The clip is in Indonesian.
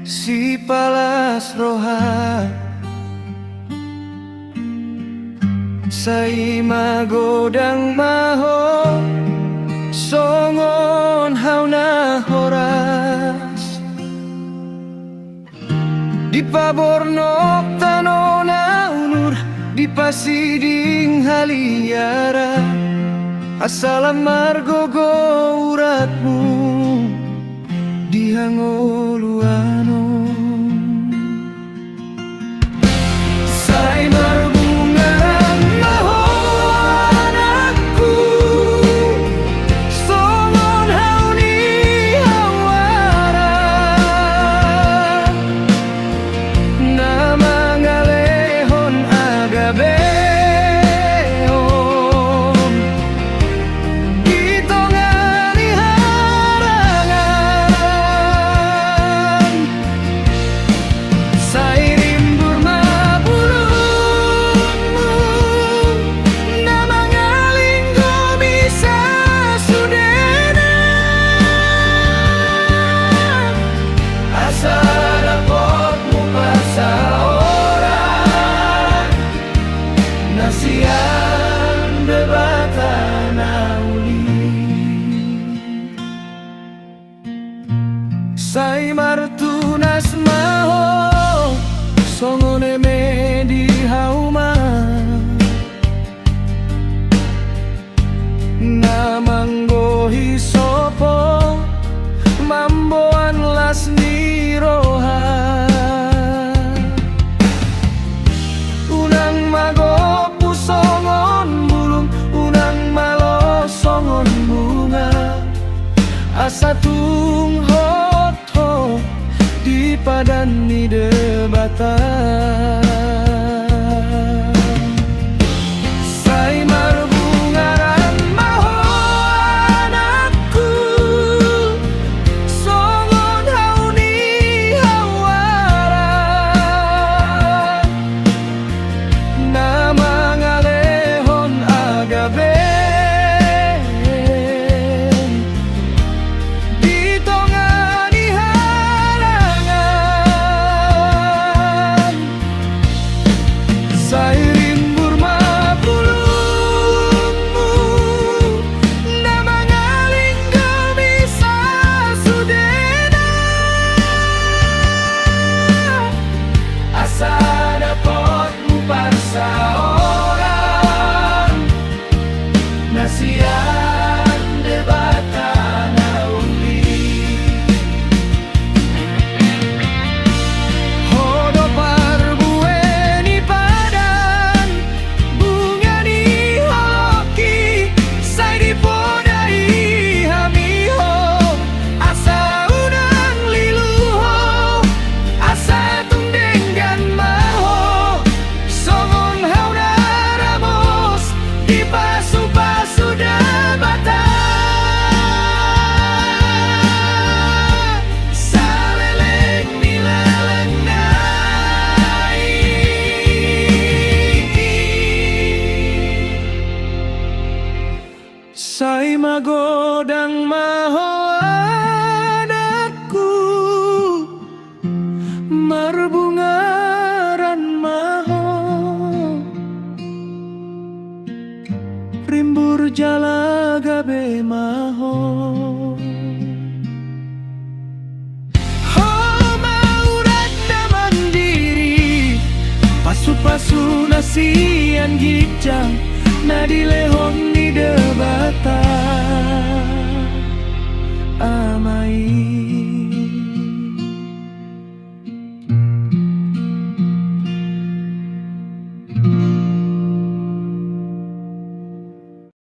si palas roha sai magodang maho songon hauna horas di pabornok tanona ulur di pasiding haliara asalam margogo uratmu di hangoluano sai marbungaran maho anakku songon hauni hawara nama ngalehon agabe sai martunas maho songone medi hauma namanggohi sopo mamboan las niroha unang magopu songon bulung unang malo songon bunga asatung di padan ni debatan sai marbungaran maho anakku songon hauni hawara nama ngalehon agabe sai magodang maho anakku marbungaran maho rimbur jalagabe maho mauranda mandiri pasu-pasu nasian gijang nadilehong ni debat